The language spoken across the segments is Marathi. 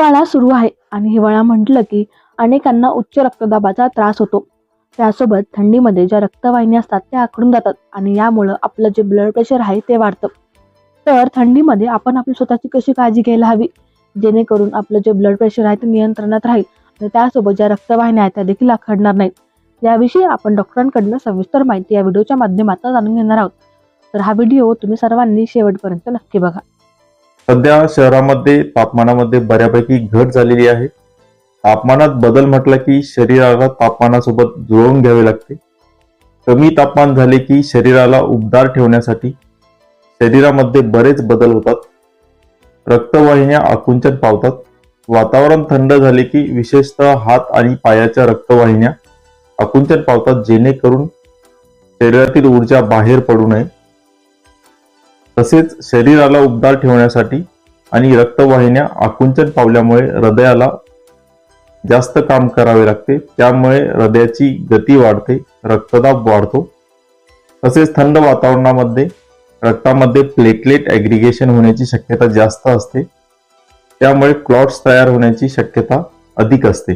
हिवाळा सुरू आहे आणि हिवाळा म्हटलं की अनेकांना उच्च रक्तदाबाचा त्रास होतो. त्यासोबत थंडीमध्ये ज्या रक्तवाहिन्या असतात त्या आखडून जातात आणि यामुळं आपलं जे ब्लड प्रेशर आहे ते वाढतं. तर थंडीमध्ये आपण आपली स्वतःची कशी काळजी घ्यायला हवी, जेणेकरून आपलं जे ब्लड प्रेशर आहे ते नियंत्रणात राहील आणि त्यासोबत ज्या रक्तवाहिन्या आहेत त्या देखील आखडणार नाहीत. याविषयी आपण डॉक्टरांकडून सविस्तर माहिती या व्हिडिओच्या माध्यमातून जाणून घेणार आहोत. तर हा व्हिडिओ तुम्ही सर्वांनी शेवटपर्यंत नक्की बघा. सध्या शहरामध्ये तापमानामध्ये बऱ्यापैकी घट झालेली आहे. तापमानात बदल म्हटलं की शरीराला तापमानासोबत जुळवून घ्यावे लागते. कमी तापमान झाले की शरीराला उबदार ठेवण्यासाठी शरीरामध्ये बरेच बदल होतात. रक्तवाहिन्या आकुंचन पावतात. वातावरण थंड झाले की विशेषतः हात आणि पायाच्या रक्तवाहिन्या आकुंचन पावतात, जेणेकरून शरीरातील ऊर्जा बाहेर पडू नये. तसेच शरीराला उबदार ठेवण्यासाठी आणि रक्तवाहिन्या आकुंचन पावल्यामुळे हृदयाला जास्त काम करावे लागते. त्यामुळे हृदयाची गती वाढते, रक्तदाब वाढतो. तसेच थंड वातावरणामध्ये रक्तामध्ये प्लेटलेट ॲग्रिगेशन होण्याची शक्यता जास्त असते. त्यामुळे क्लॉट्स तयार होण्याची शक्यता अधिक असते.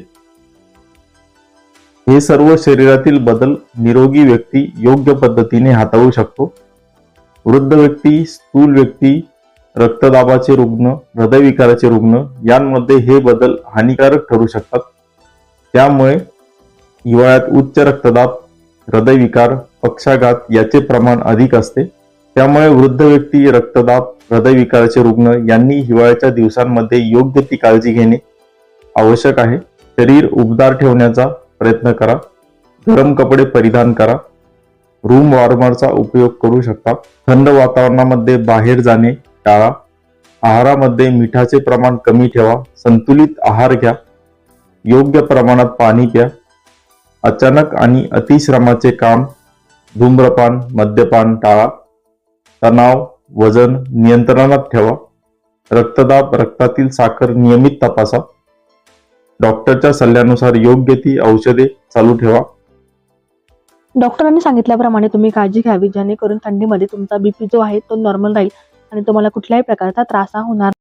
हे सर्व शरीरातील बदल निरोगी व्यक्ती योग्य पद्धतीने हाताळू शकतो. वृद्ध व्यक्ती, स्थूल व्यक्ती, रक्तदाबाचे रुग्ण, हृदयविकाराचे रुग्ण यांमध्ये हे बदल हानिकारक ठरू शकतात. त्यामुळे हिवाळ्यात उच्च रक्तदाब, हृदयविकार, पक्षाघात याचे प्रमाण अधिक असते. त्यामुळे वृद्ध व्यक्ती, रक्तदाब, हृदयविकाराचे रुग्ण यांनी हिवाळ्याच्या दिवसांमध्ये योग्य ती काळजी घेणे आवश्यक आहे. शरीर उबदार ठेवण्याचा प्रयत्न करा. गरम कपडे परिधान करा. रूम वॉर्मरचा उपयोग करू शकता. थंड वातावरणामध्ये बाहेर जाणे टाळा. आहारामध्ये मिठाचे प्रमाण कमी ठेवा. संतुलित आहार घ्या. योग्य प्रमाणात पाणी प्या. अचानक आणि अतिश्रमाचे काम, धूम्रपान, मद्यपान टाळा. तणाव, वजन नियंत्रणात ठेवा. रक्तदाब, रक्तातील साखर नियमित तपासा. डॉक्टरच्या सल्ल्यानुसार योग्य ती औषधे चालू ठेवा. डॉक्टरांनी सांगितल्याप्रमाणे तुम्ही काळजी घ्यावी, जेणेकरून थंडीमध्ये तुमचा बीपी जो आहे तो नॉर्मल राहील आणि तुम्हाला कुठल्याही प्रकारचा त्रास होणार